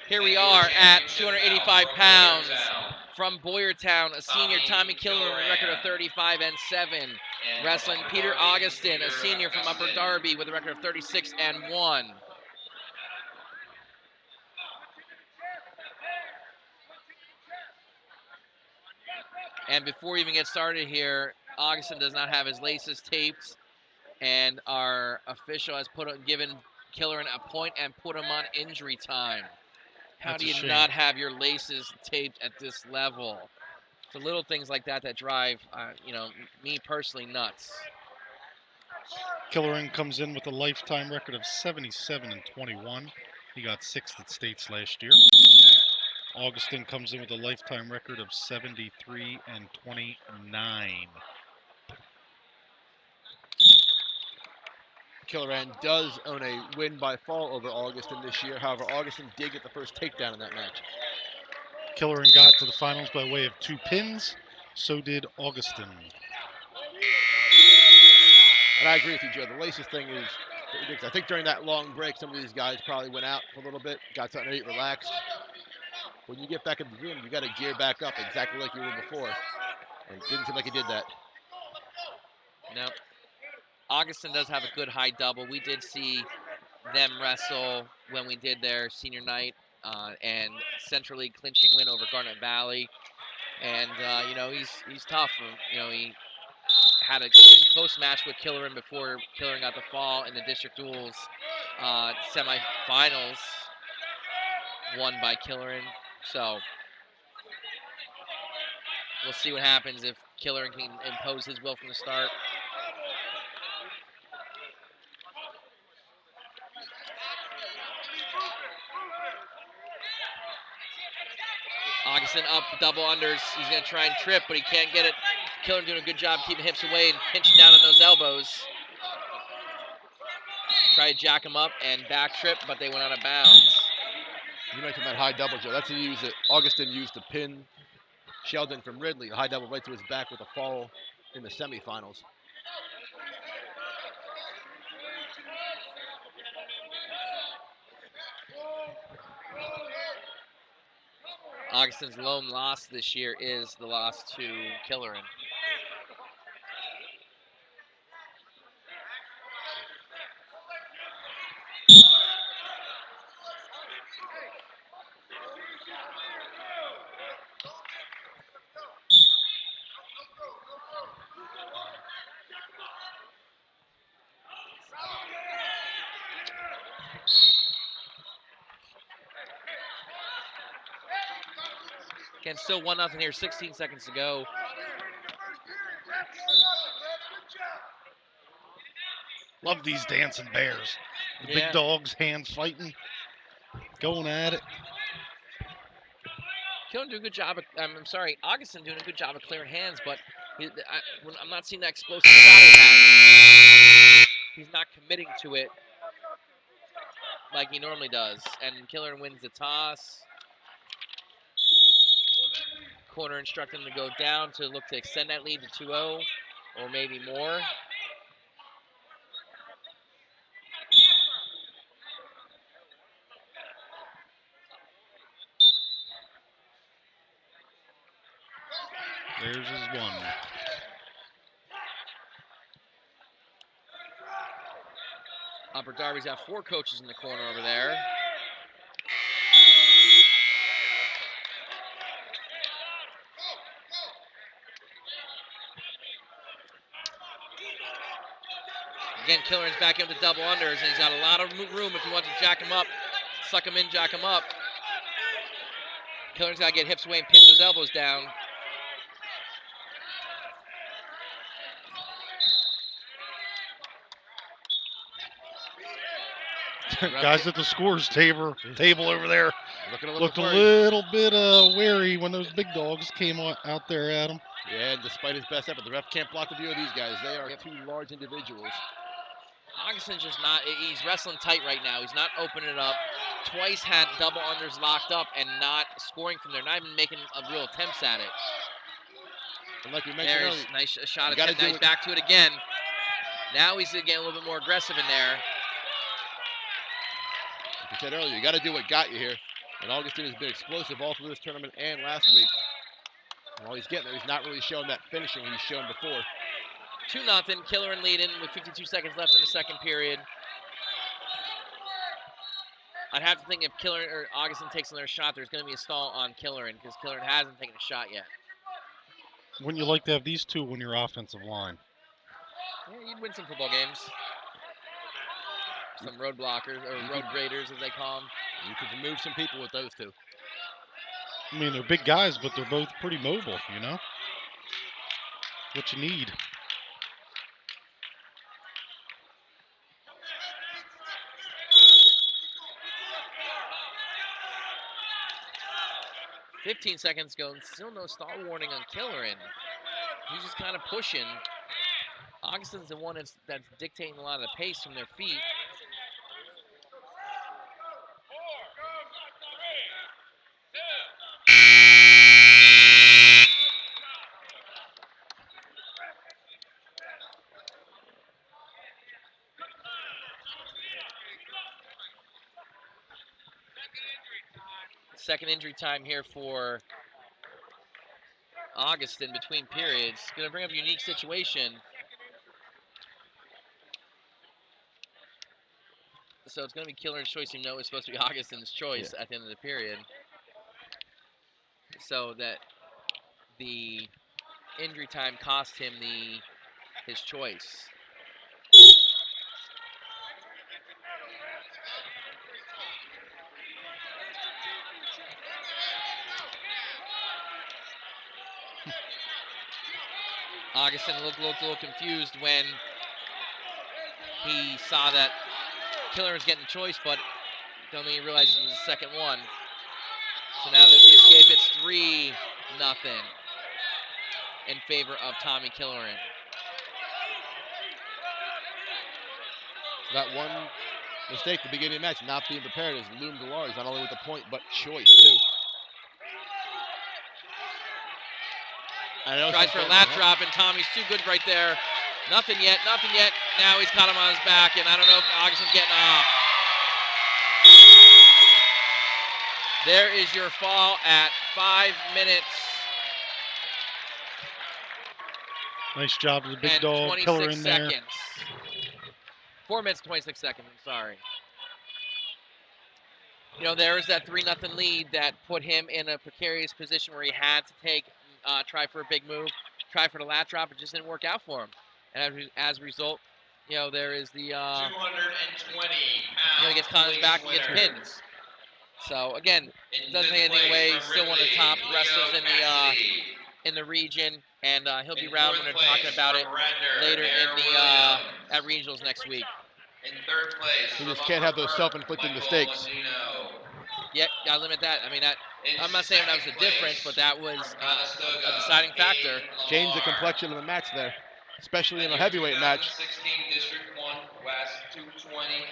Here we are at 285 pounds from Boyertown, a senior, Tommy Killoran, with a record of 35-7. Wrestling Peter Augustin, a senior from Upper Darby, with a record of 36-1. And before we even get started here, Augustin does not have his laces taped, and our official has given Killoran a point and put him on injury time. How That's do a you shame. not have your laces taped at this level? So little things like that drive, me personally nuts. Killoran comes in with a lifetime record of 77-21. He got 6th at states last year. Augustin comes in with a lifetime record of 73-29. Killoran does own a win by fall over Augustin this year. However, Augustin did get the first takedown in that match. Killoran got to the finals by way of 2 pins. So did Augustin. And I agree with you, Joe. The laces thing is ridiculous. I think during that long break, some of these guys probably went out for a little bit, got something to eat, relaxed. When you get back in the gym, you got to gear back up exactly like you were before. And it didn't seem like he did that. No. Augustin does have a good high double. We did see them wrestle when we did their senior night and Central League clinching win over Garnet Valley. And, he's tough. He had a close match with Killoran before Killoran got the fall in the district duels semifinals, won by Killoran. So we'll see what happens if Killoran can impose his will from the start. Augustin up, double unders. He's going to try and trip, but he can't get it. Killoran doing a good job keeping hips away and pinching down on those elbows. Try to jack him up and back trip, but they went out of bounds. You mentioned that high double, Joe. That's the use that Augustin used to pin Sheldon from Ridley. A high double right to his back with a fall in the semifinals. Augustin's lone loss this year is the loss to Killoran. Again, still 1-0 here, 16 seconds to go. Love these dancing bears. The big dogs, hands fighting, going at it. Killoran doing a good job. Augustin doing a good job of clearing hands, but I'm not seeing that explosive shot he has. He's not committing to it like he normally does, and Killoran wins the toss. Corner instructing him to go down to look to extend that lead to 2-0 or maybe more. There's his one. Upper Darby's got 4 coaches in the corner over there. Again, Killoran's back into double unders, and he's got a lot of room if he wants to jack him up. Suck him in, jack him up. Killoran's got to get hips away and pinch those elbows down. Guys at the scores table over there looked a worried. little bit wary when those big dogs came out there at him. Yeah, and despite his best effort, the ref can't block the view of these guys. They are 2 large individuals. Augustin's just not, he's wrestling tight right now. He's not opening it up. Twice had double unders locked up and not scoring from there, not even making a real attempts at it. And like we mentioned earlier, nice shot attempt. Now he's back to it again. Now he's getting a little bit more aggressive in there. Like I said earlier, you got to do what got you here. And Augustin has been explosive all through this tournament and last week. And while he's getting there, he's not really showing that finishing he's shown before. 2-0, Killoran leading with 52 seconds left in the second period. I'd have to think if Killoran or Augustin takes another shot, there's going to be a stall on Killoran because Killoran hasn't taken a shot yet. Wouldn't you like to have these two on your offensive line? Yeah, you'd win some football games. Some road blockers, or road graders as they call them. You could remove some people with those two. I mean, they're big guys, but they're both pretty mobile, you know? What you need. $15 seconds go, and still no stall warning on Killoran. He's just kind of pushing. Augustin's the one that's dictating a lot of the pace from their feet. Second injury time here for Augustin between periods. Going to bring up a unique situation. So it's going to be Killoran's choice, even though it was supposed to be Augustin's choice at the end of the period. So that the injury time cost him his choice. Augustin looked a little confused when he saw that Killoran was getting the choice, but don't think he realized it was the second one. So now there's the escape. It's 3-0 in favor of Tommy Killoran. That one mistake at the beginning of the match, not being prepared, has loomed large, not only with the point, but choice, too. Tries for a lat drop, and Tommy's too good right there. Nothing yet. Now he's caught him on his back, and I don't know if Augustin's getting off. There is your fall at 5 minutes. Nice job of the big and dog, 26 Killoran there. seconds. 4 minutes, 26 seconds, I'm sorry. You know, there was that 3-0 lead that put him in a precarious position where he had to try for a big move, try for the lat drop. It just didn't work out for him. And as a result, you know, there is the 220 pounds. he gets caught on his back and gets pinned. So again, doesn't take anything away. He's still one of the top wrestlers in the region, and he'll be around when they're talking about it later at regionals next week. In third place, You just can't have those self-inflicted mistakes. Yeah, gotta limit that. I mean, I'm not saying that was the difference, but that was a deciding factor. Change the complexion of the match there, especially in a heavyweight match. 16 District 1 West 220